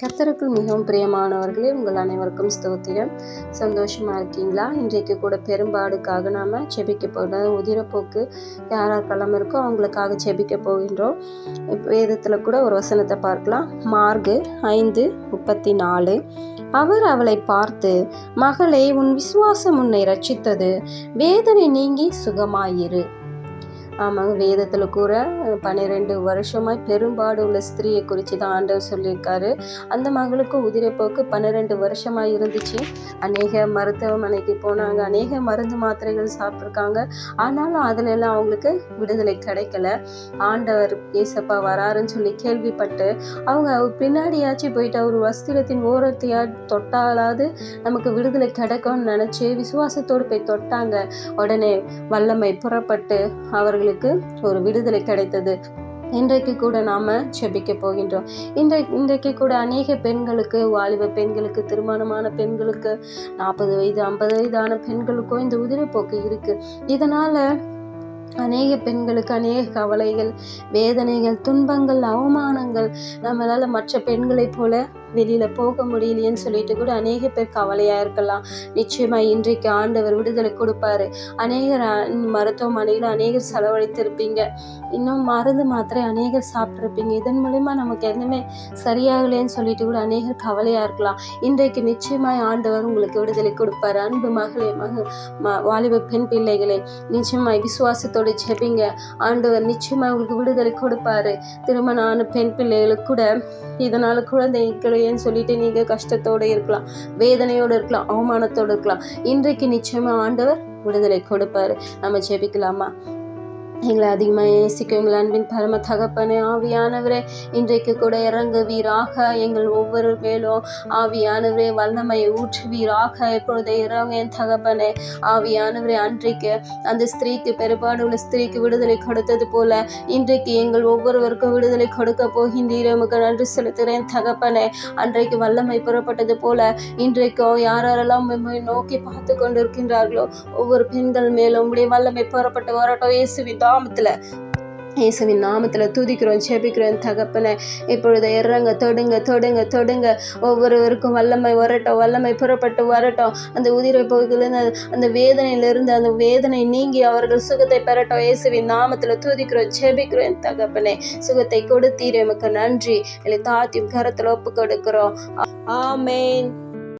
கர்த்தருக்குள் மிகவும் பிரியமானவர்களே, உங்கள் அனைவருக்கும் ஸ்தோத்திரம். சந்தோஷமாக இருக்கீங்களா? இன்றைக்கு கூட பெரும்பாடுக்காக நாம் செபிக்க போகிறோம். உதிரப்போக்கு யாராருக்கெல்லாம் இருக்கோ அவங்களுக்காக செபிக்க போகின்றோம். வேதத்தில் கூட ஒரு வசனத்தை பார்க்கலாம். மார்கு 5:34. அவர் அவளை பார்த்து, மகளே, உன் விசுவாசம் உன்னை ரட்சித்தது, வேதனை நீங்கி சுகமாயிரு. ஆமாங்க, வேதத்தில் கூட 12 வருஷமாய் பெரும்பாடு உள்ள ஸ்திரீயை குறித்து தான் ஆண்டவர் சொல்லியிருக்காரு. அந்த மகளுக்கு உதிரப்போக்கு 12 வருஷமாக இருந்துச்சு. அநேக மருத்துவமனைக்கு போனாங்க, அநேக மருந்து மாத்திரைகள் சாப்பிட்ருக்காங்க. ஆனாலும் அதிலெல்லாம் அவங்களுக்கு விடுதலை கிடைக்கல. ஆண்டவர் ஏசப்பா வராருன்னு சொல்லி கேள்விப்பட்டு அவங்க பின்னாடியாச்சும் போயிட்டு அவர் வஸ்திரத்தின் ஓரத்தையா தொட்டாலாவது நமக்கு விடுதலை கிடைக்கும்னு நினச்சி விசுவாசத்தோடு போய் தொட்டாங்க. உடனே வல்லமை புறப்பட்டு அவர்களுக்கு ஒரு விடுதலை கிடைத்தது. இன்றைக்கு கூட நாம் செபிக்க போகின்றோம். இன்றைக்கு கூட அநேக பெண்களுக்கு, வாலிப பெண்களுக்கு, திருமணமான பெண்களுக்கு, 40 வயது 50 வயதான பெண்களுக்கும் இந்த உதிரப்போக்கு இருக்குது. இதனால் அநேக பெண்களுக்கு அநேக கவலைகள், வேதனைகள், துன்பங்கள், அவமானங்கள், நம்மளால் மற்ற பெண்களைப் போல வெளியில் போக முடியலையேன்னு சொல்லிட்டு கூட அநேக பேர் கவலையாக இருக்கலாம். நிச்சயமாக இன்றைக்கு ஆண்டவர் விடுதலை கொடுப்பாரு. அநேகர் மருத்துவமனையில் அநேகர் செலவழித்திருப்பீங்க. இன்னும் மருந்து மாத்திரை அநேகர் சாப்பிட்ருப்பீங்க. இதன் மூலிமா நமக்கு எதுவுமே சரியாகலேன்னு சொல்லிட்டு கூட அநேகர் கவலையாக இருக்கலாம். இன்றைக்கு நிச்சயமாக ஆண்டவர் உங்களுக்கு விடுதலை கொடுப்பாரு. அன்பு மகளே, வாலிப பெண் பிள்ளைகளே, நிச்சயமாய் விசுவாசத்தோடு ஜெபிங்க. ஆண்டவர் நிச்சயமாக உங்களுக்கு விடுதலை கொடுப்பாரு. திருமணம் ஆன பெண் பிள்ளைகளுக்கு கூட இதனால் குழந்தைகள் சொல்லிட்டு நீங்க கஷ்டத்தோடு இருக்கலாம், வேதனையோடு இருக்கலாம், அவமானத்தோடு இருக்கலாம். இன்றைக்கு நிச்சயமா ஆண்டவர் விடுதலை கொடுப்பாரு. நம்ம ஜெபிக்கலாமா? எங்களை அதிகமாக நேசிக்கும் எங்கள் அன்பின் பரம தகப்பனே, ஆவியானவரே, இன்றைக்கு கூட இறங்குவீராக. எங்கள் ஒவ்வொரு மேலும் ஆவியானவரே வல்லமையை ஊற்றுவீராக. இப்பொழுது இறங்க என் தகப்பனே. ஆவியானவரே, அன்றைக்கு அந்த ஸ்திரீக்கு, பெருபாடு உள்ள ஸ்திரீக்கு விடுதலை கொடுத்தது போல இன்றைக்கு எங்கள் ஒவ்வொருவருக்கும் விடுதலை கொடுக்க போகின்றீர். உமக்கு நன்றி செலுத்துகிறேன் தகப்பனே. அன்றைக்கு வல்லமை புறப்பட்டது போல இன்றைக்கோ யாரெல்லாம் நோக்கி பார்த்து கொண்டிருக்கின்றார்களோ ஒவ்வொரு பெண்கள் மேலும் உடைய வல்லமை புறப்பட்டு வரட்டும். இயேசுவின் நாமத்தில் துதிக்கிறோம், செபிக்கிறோம் தகப்பனே. இப்பொழுது இறங்க, தொடுங்க. ஒவ்வொருவருக்கும் வல்லமை வரட்டும், வல்லமை புறப்பட்டு வரட்டும். அந்த உதிரப்போக்கிலிருந்து, அந்த வேதனையிலிருந்து அந்த வேதனை நீங்கி அவர்கள் சுகத்தை பெறட்டும். இயேசுவின் நாமத்தில் துதிக்கிறோம், செபிக்கிறோம் தகப்பனே. சுகத்தை கொடுத்தீர், எமக்கு நன்றி. இல்லை தாத்தியும் கரத்தில் ஒப்பு கொடுக்கிறோம். ஆமேன்.